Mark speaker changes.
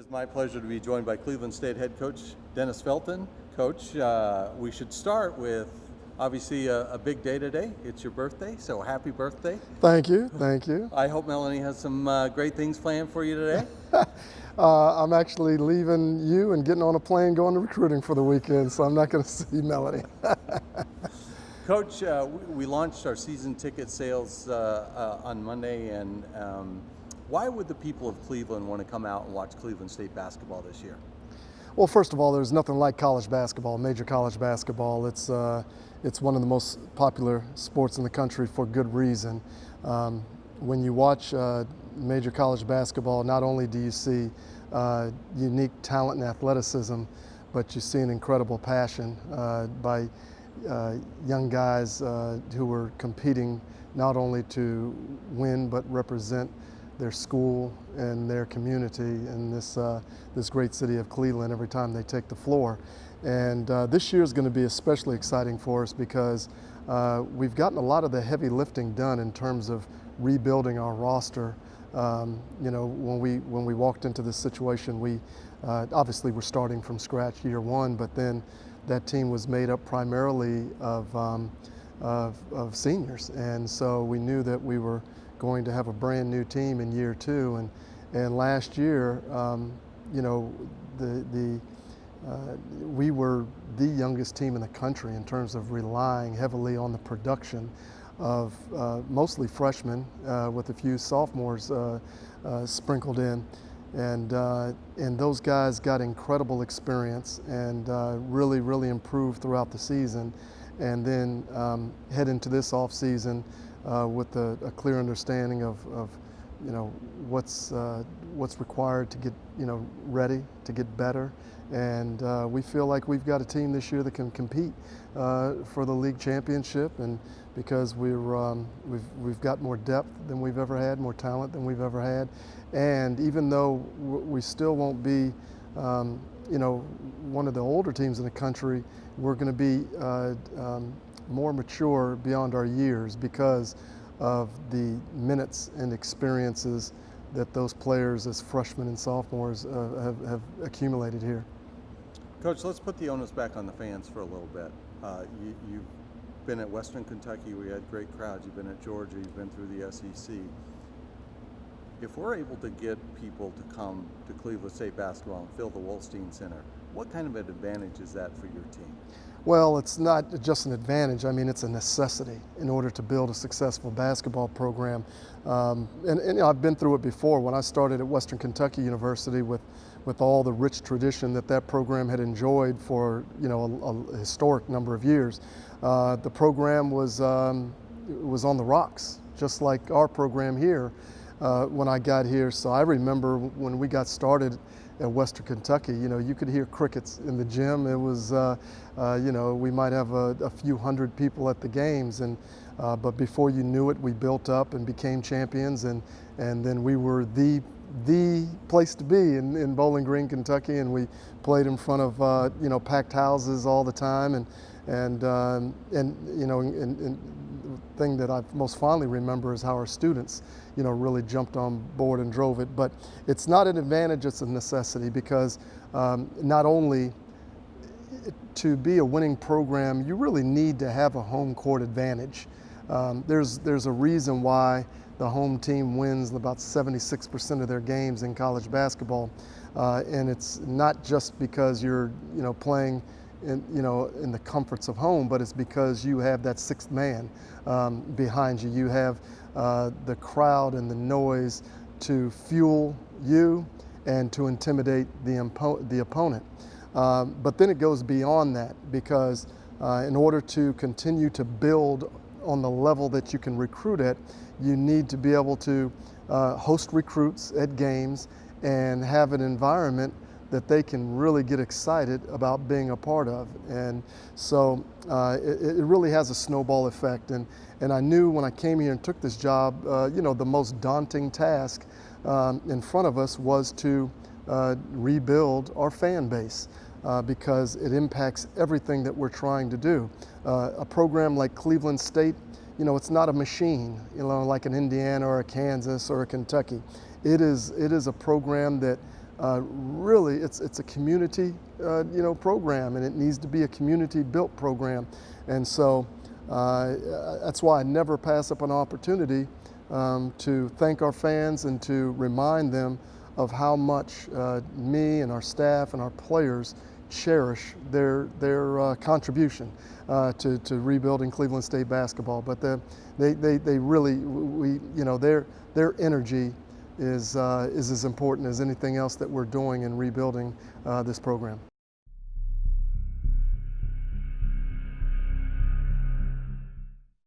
Speaker 1: It is my pleasure to be joined by Cleveland State head coach Dennis Felton. Coach, we should start with obviously a big day today. It's your birthday, so happy birthday.
Speaker 2: Thank you, thank you.
Speaker 1: I hope Melanie has some great things planned for you today.
Speaker 2: I'm actually leaving you and getting on a plane going to recruiting for the weekend, so I'm not going to see Melanie.
Speaker 1: Coach, we launched our season ticket sales on Monday, and why would the people of Cleveland want to come out and watch Cleveland State basketball this year?
Speaker 2: Well, first of all, there's nothing like college basketball, major college basketball. It's one of the most popular sports in the country for good reason. When you watch major college basketball, not only do you see unique talent and athleticism, but you see an incredible passion by young guys who are competing not only to win but represent their school and their community in this great city of Cleveland every time they take the floor. And this year is going to be especially exciting for us because we've gotten a lot of the heavy lifting done in terms of rebuilding our roster. You know, when we walked into this situation, we obviously were starting from scratch year one, but then that team was made up primarily of seniors, and so we knew that we were going to have a brand new team in year two. And last year, you know, we were the youngest team in the country in terms of relying heavily on the production of mostly freshmen with a few sophomores sprinkled in. And those guys got incredible experience and really improved throughout the season. And then head into this off season with a clear understanding of you know what's required to get ready to get better. And we feel like we've got a team this year that can compete for the league championship, and because we've got more depth than we've ever had, more talent than we've ever had. And even though we still won't be one of the older teams in the country, we're going to be more mature beyond our years because of the minutes and experiences that those players as freshmen and sophomores have accumulated here.
Speaker 1: Coach, let's put the onus back on the fans for a little bit. You've been at Western Kentucky, we had great crowds. You've been at Georgia, you've been through the SEC. If we're able to get people to come to Cleveland State basketball and fill the Wolstein Center, what kind of an advantage is that for your team?
Speaker 2: Well, it's not just an advantage. I mean, it's a necessity in order to build a successful basketball program. And I've been through it before. When I started at Western Kentucky University with all the rich tradition that program had enjoyed for a historic number of years, the program was on the rocks, just like our program here when I got here. So I remember when we got started at Western Kentucky, you could hear crickets in the gym. It was, we might have a few hundred people at the games, but before you knew it, we built up and became champions, and then we were the place to be in Bowling Green, Kentucky, and we played in front of packed houses all the time, and the thing that I most fondly remember is how our students really jumped on board and drove it. But it's not an advantage, it's a necessity, because not only to be a winning program, you really need to have a home court advantage. There's a reason why the home team wins about 76% of their games in college basketball, and it's not just because you're playing in the comforts of home, but it's because you have that sixth man behind you. You have the crowd and the noise to fuel you and to intimidate the opponent. But then it goes beyond that, because in order to continue to build on the level that you can recruit at, you need to be able to host recruits at games and have an environment that they can really get excited about being a part of. And so it really has a snowball effect. And I knew when I came here and took this job, the most daunting task in front of us was to rebuild our fan base, because it impacts everything that we're trying to do. A program like Cleveland State, it's not a machine, like an Indiana or a Kansas or a Kentucky. It is a program that really it's a community program, and it needs to be a community-built program. And so that's why I never pass up an opportunity to thank our fans and to remind them of how much me and our staff and our players cherish their contribution to rebuilding Cleveland State basketball. But they really, their energy is as important as anything else that we're doing in rebuilding this program.